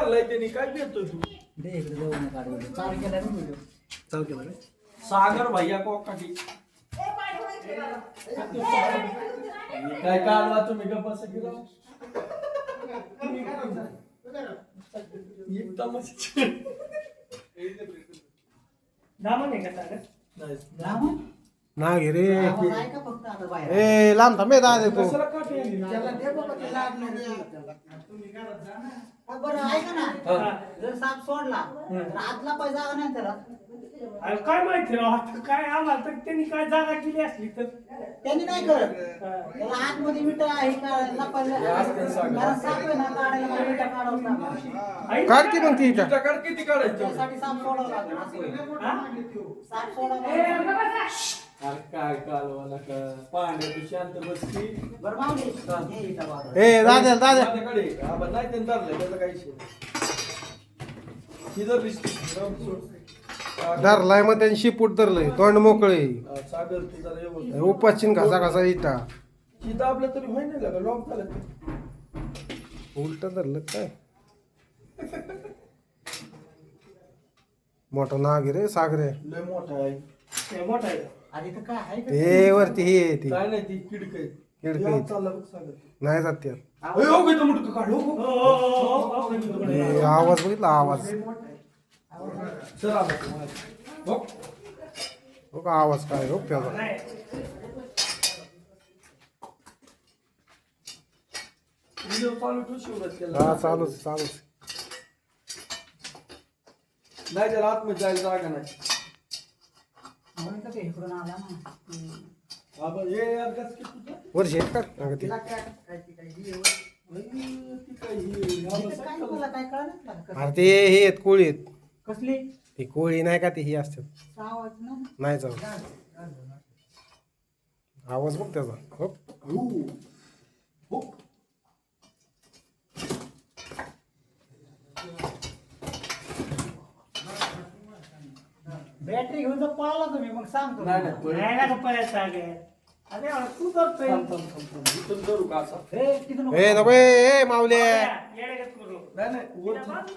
धरलाय त्यांनी काय देतोय तू दे इकडे जाऊ नका आडवं. चालू केला ना व्हिडिओ. चालू केलं रे. सागर भैया कोकाटी काय कालवा तुम्ही गप्प असं केलं एकदम दामन आहे का सागर? रामन? ना घे रे आवाज ऐका फक्त आता बाहेर. ए लांब थांबे दादा तू कशाला काठी आणली? त्याला दे बाबा ते लागणार त्याला. बरं ऐका ना, हा. जर साप सोडला तर आतला पाय जागा नाही त्याला. अरे काय माहिती राव आता काय आला तर त्यांनी काय जागा केली असली तर त्यांनी नाही करत. त्याला आतमध्ये विटा आहे का लपायला. कारण साप आहे ना, काढायला मला विटा काढावंच लागणार. काढ की मग ती इटा. तुझ्याकडे किती काढायचं त्यासाठी साप सोडावं लागणार असं होईल. हा? साप सोडावं ए, लागणार. अरे बाबा. अरे काय कालवाला का पाण्याची शांत बसती बरं माऊली, हे इटा बाबा. ए दादा दादा माझ्याकडे आपण नाही त्यांनी धरलंय त्याचा काही विषय ही धरलीस तू. धरलाय मग त्यांनी शिपूट धरलंय तोंड मोकळे सागर तू जरा व्यवस्थित उपाशीन घासा घासा इटा ही दाबलं तरी होई नाही का लॉक झालं उलट धरलं काय मोठा नाग आहे रे सागरे लय मोठा आहे हे मोठा आहे. आधी तर काय आहे का? ते वरती ही आहे ती काय नाही ती किडक आहे किडक आहे. चालला बघ सागर नाही जात त्यात अय, हो गं, तो मुडकं काढ, हो, हो. हो, हो, हो, हो, हो. ए, आवाज बघितला आवाज सर आला तो, आला. हो. हो का आवाज काय हो त्याचा नाही. व्हिडिओ चालू ठेव शिवराज हा केला चालूच चालूच नाही त्याला आतमध्ये जायला जागा नाही म्हणून तर ते इकडून आला ना. बाबा ये यार कस की तुझं वर्षी आहेत का अगं ते तिला काय ती काय ही एवढं- ती काय ही इथं काय मला काय कळलं नाही मला. अरे ते हे आहेत कोळी आहेत कसली ती कोळी नाही का ती ही असतात आवाज ना. नाही जाऊ आवाज बघ त्याचा हो हो हो बॅटरी घेऊन जर पळाला तुम्ही मग सांगतो. नाही नाही नाही ना गप्पाला सागर. अरे बाबा, तू करतोय. थांब थांब थांब थांब इथून धरू का असा हे तिथं नको. ए नको ए माऊले येड्यागत करू. नाही नाही वर तिला बांध.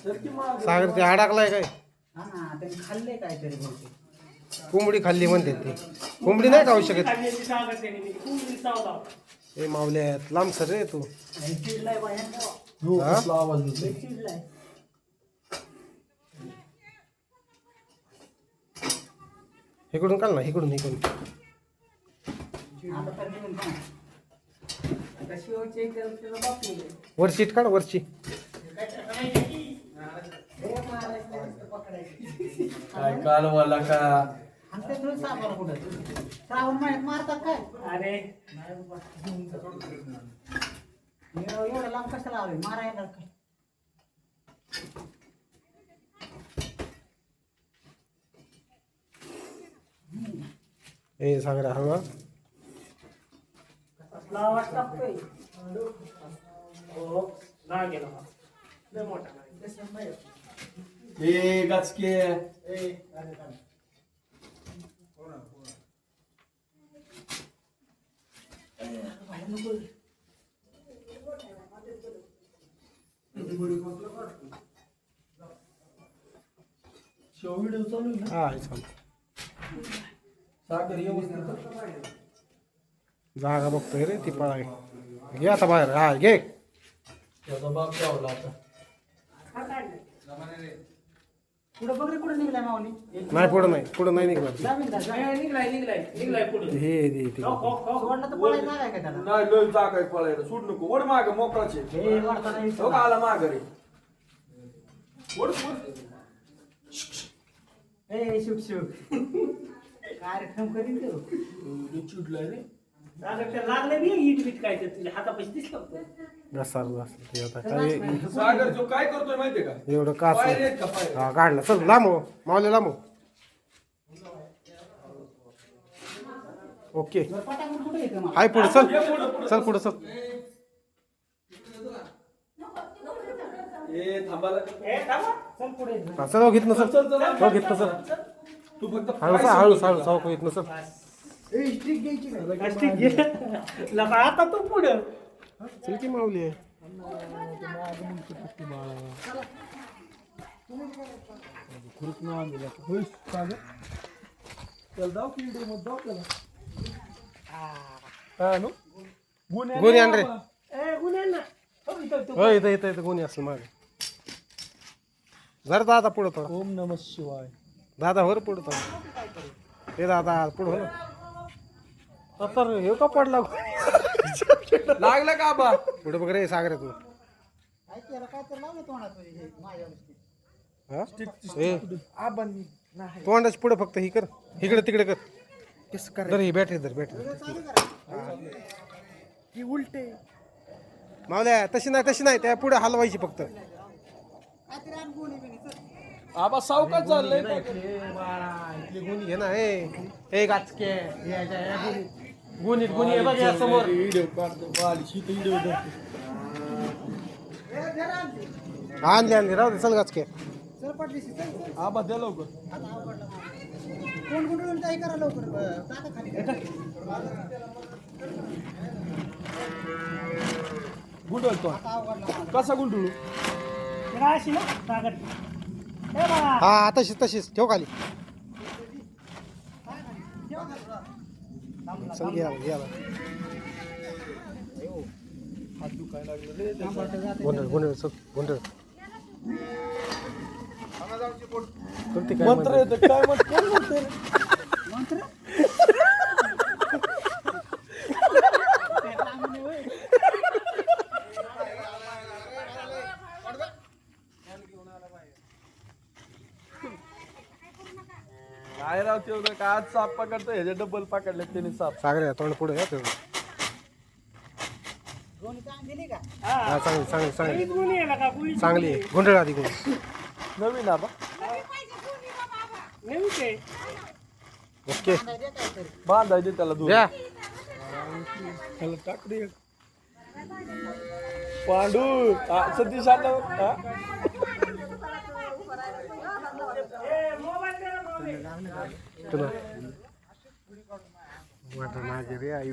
तर की मागे. सागर ते अडकलाय काय हा ना, त्यांनी खाल्ले काहीतरी बहुतेक. कोंबडी खाल्ली म्हणते ती कोंबडी नाही खाऊ शकत खाल्ल्याची जागा त्यांनी दिली. तू सावधान. ए माऊले लांब सर रे तू आणि चिडलाय बाहेर. हो, हा? कसला आवाज येतोय. चिडलाय. इकडून काढ ना इकडून इकडून आता तर निघून जा. आता शिवचे इकडे त्याला बापू. वर सीट काढ वरची हे मारायचं नुसतं पकडायचं. काय कालवाला का आणि ते तुम्ही सापाला कुठं श्रावण महिन्यात मारतात काय? अरे एवढं लांब कशाला आलोय मारायला काय? ए सागर हवा कसला आवाज टाकतोय. हो ना गेला हा. लय मोठा नाही. ए गचके शो व्हिडिओ चालू आहे ना हा हे चालू सागर व्यवस्थित जागा बघतोय रे ती पळाय घे आता बाहेर हा घे त्याचा बाप लावला आता हा काढलं. पुढं बघ रे, कुठं निघलाय माऊली? नाही पुढं नाही निघणार ती. जामीन जा, जामीन. निघलाय पुढे. हे दे ती हो, हो, हो. सोडलं तर पळायला जागा काय त्याला? नाही लय जागा आहे पळायला सोड नको ओढ माग मोकळाचे हे वाढताना हो विसरला. का आला माग रे ओढ ओढ ए शुक शुक कार्यक्रम करीन तो. चिडलाय रे सागर त्या लागले बी इट बीट काय ते तुझ्या हातापाशी दिसलं होतं. घसार ते आता काय सागर तो काय करतोय माहितीये का एवढं काच पायरे आहेत का पायरे हा काढलं चल लांबो माऊले लांबो ओके बरं, पटाकून कुठे येतं मग? हाय पुढे चल चल पुढे चल ए थांबाला ए थांबा. चल पुढे येतं. हा, चल हो घेत नसल चल चल हो घेत नसल तू फक्त हळू पाय हळू सोडून हळू जा. चौक येत नसल प्लास्टिक घे लका आता तू पुढं चल की माऊली आहे गोणी आण रे ए गुन्हे ना हो, इथं तू. हो इथं गोणी असेल मागे जर दादा पुढं थोडं ओम नम शिवाय. दादा वर पुढं थोडं ते दादा पुढं हो ना तर हे का पडला लागलं का बा? पुढे बघ रे सागर तू काय केलं काय तर लावलं तोंडात हे माझ्यावर हा तोंडाच पुढे फक्त ही कर इकडे तिकडे कर धर ही बॅटरी चालू करा की उलटे मावल्या तशी नाही त्या पुढे हलवायची फक्त काहीतरी आण गोणी बिणी चल. आबा सावकाश चाललंय. इथली गुणी घे ना हे गाचके गुणीत गुणी आहे बघ या समोर व्हिडिओ काढतो बालिशी तर व्हिडिओ धरतो. आणली राहू दे चल गाचके चल पडलीशी चल चल आबा द्या लवकर. आता आवडला कोण गुंडळून काही करा लवकर टाका खाली गुंडवतो. आता आवडला कसा गुंडळू? जरा अशी ना सागर ए बाळा हा तशीच ठेव खाली चल घ्या हात दुखायला लागले. गोंधळ चल गोंधळ करते काय मंत्र म्हणते? येतं काय मग कोण म्हणते? मंत्र काय राव तेवढं का आज साप पकडतो ह्याच्या डबल पकडले त्यांनी साप. सागर तोंड पुढे या तेवढं गोणी काय दिली का हा चांगली हीच गुन्हे आहे लका गुन्हे चांगली गोंधळ आधी गोंधळ नवीन आबा नेहमी ते ओके नाही दे काहीतरी बांधायचे त्याला दूर. द्या त्याला टाकडी पांडू सतीश आता हा? ए मोबाईल दे ना मोबाईल तुला वाटत माझे रे आई